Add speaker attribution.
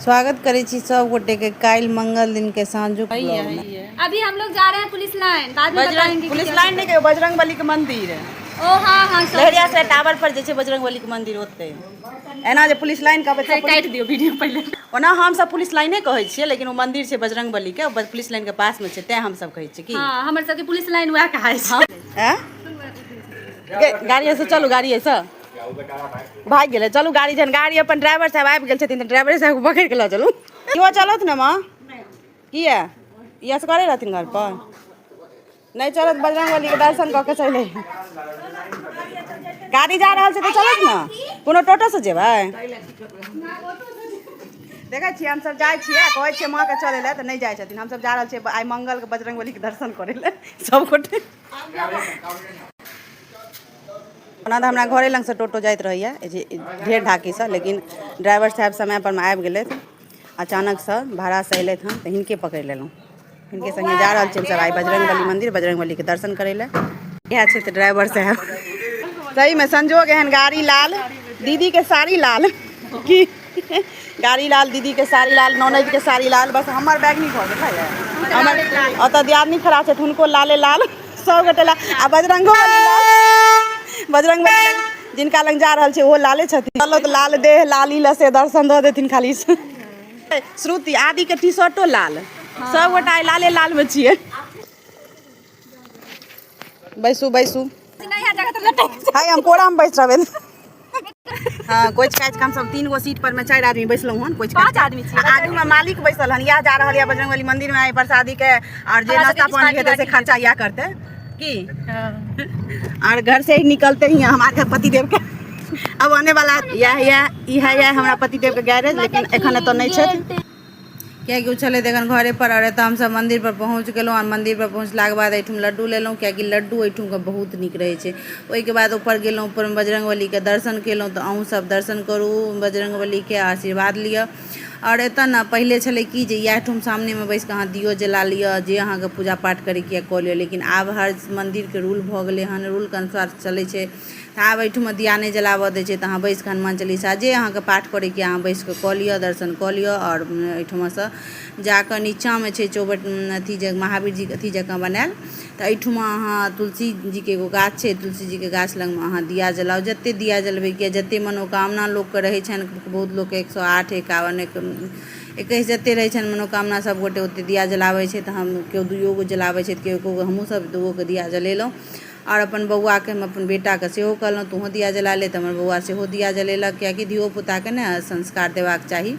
Speaker 1: स्वागत करे छी सब गोटे के काल मंगल दिन के सांझो
Speaker 2: अभी हम लोग जा रहे हैं पुलिस लाइन, बाद में बताएंगे।
Speaker 3: पुलिस लाइन नहीं के बजरंगबली के मंदिर
Speaker 2: ओ हाँ हाँ
Speaker 3: लहरिया से टावर पर जे बजरंगबली के मंदिर होते एना जे पुलिस लाइन का
Speaker 2: काट दियो वीडियो पहले।
Speaker 3: ओना हम सब पुलिस लाइने कहै छियै, लेकिन वो मंदिर छै बजरंगबली के, पुलिस लाइन के पास में छै, तै हम सब कहै छियै की
Speaker 2: हाँ हमर सबके पुलिस लाइन वह कहे छै।
Speaker 3: हैं गाड़ी से चलू, गाड़ी से भाग गेलै, चलू गाड़ी जन गाड़ी अपन ड्राइवर साहब आबि गेल छथिन तऽ ड्राइवर साहब के पकड़ि के लऽ चलू। यो चलत ने माँ किया यस करे रहथिन घर पर नहीं चलत, बजरंगबली के दर्शन कऽ के चले गाड़ी जा रहल छै तऽ चलत ने, कोनो टोटो से जेबै। देखै छियै हम सब जाइ छियै, कहै छियै माँ के चलै लए तऽ नहि जाइ छथिन। हम सब जा रहल छियै आइ मंगल के बजरंगबली के दर्शन करे लए सब गोटे। ओना तऽ हमरा घरे लग से टोटो जाइत रहैया ढेर ढाकी से, लेकिन ड्राइवर साहब समय पर में आबि गेलथि, अचानक से भाड़ा से अयलथि हँ तऽ हिनके पकड़ि लेलहुँ। हिनके संगे जा रहल छियै सब आइ बजरंगबली मंदिर, बजरंगबली के दर्शन करे लए। इएह छै तऽ ड्राइवर साहब सही में संजोग एहन, गाड़ी लाल दीदी के साड़ी लाल की गाड़ी लाल दीदी के साड़ी लाल, ननद के साड़ी लाल, बस हमर बैग नहीं भऽ गेल। हमर ओतऽ दियादनी खड़ा छै हुनको लाले लाल, सब गोटे लाल, आ बजरंगबली लाल, बजरंगबली जिनका लग जा रहल छै ओहो लाले छथिन। चलो तऽ लाल देह लाली लसे दर्शन दऽ देथिन खाली। श्रुति आदि के टी शर्टो लाल, सब गोटा लाले लाल में छियै। बैसू बैसू, हाय हम कोरा में बैस रहबै। हाँ कोच काच हम सब 3 गो सीट पर में 4 आदमी बैसलहुँ हन, कोच 5 आदमी छी। आगू में मालिक बैसल हन, यह जा रहल है बजरंगबली मंदिर में प्रसादी के, और जे नाश्ता पानी हेतै से खर्चा यह करते की। और घर से ही निकलते ही हमारे पतिदेव के अब आने वाला यह हमारा पतिदेव के गैरेज, लेकिन एखन तो नहीं छै
Speaker 1: कियाकि छलै एखन घरे पर। और एतऽ हमसब मंदिर पर पहुँच गेलहुँ, और मंदिर पर पहुँचलाके बाद एहिठुम लड्डू लेलहुँ, कियाकि लड्डू एहिठुम के बहुत नीक रहै छै। ओहिके बाद ऊपर गेलहुँ, ऊपर में बजरंगबली के दर्शन केलहुँ। तऽ अहूँ सब दर्शन करू, बजरंगबली के आशीर्वाद लिअ। और एतऽ ने पहले छलै कि जे इएह ठुम सामने में बैस कऽ अहाँ दियो जला लिअ, जे अहाँके पूजा पाठ करैके कऽ लिअ, लेकिन आब हर मंदिर के रूल भऽ गेलै हन, रूल के अनुसार चलै छै। तऽ आब एहिठुमा दिया नहि जलाबऽ दै छै, तऽ अहाँ बैस कऽ हनुमान चालीसा जे अहाँके पाठ करैके अहाँ बैस कऽ कऽ लिअ, दर्शन कऽ लिअ। और एहिठुमासँ जाकऽ नीचाँमे छै चौबट अथी जे महावीर जी अथी जकाँ बनायल, तऽ एहिठुमा अहाँ तुलसी जी के एगो गाछ छै, तुलसी जी के गाछ लगमे अहाँ दिया जलाउ, जतेक दिया जलबै किया जतेक मनोकामना लोकके रहै छनि। बहुत लोकके 108 51 21 जतेक रहै छनि मनोकामना, सब गोटे ओतेक दिया जलाबै छै। तऽ हम केओ 2 गो जलाबै छै, केओ 1 गो, हमहूँ सब 2 गो दिया जलेलहुँ। और अपन बौआके हम अपन बेटाके सेहो कहलहुँ तोहूँ दिया जला ले, तऽ हमर बौआ सेहो दिया जलेलक, कियाकि धियो पुताके ने संस्कार देबाक चाही।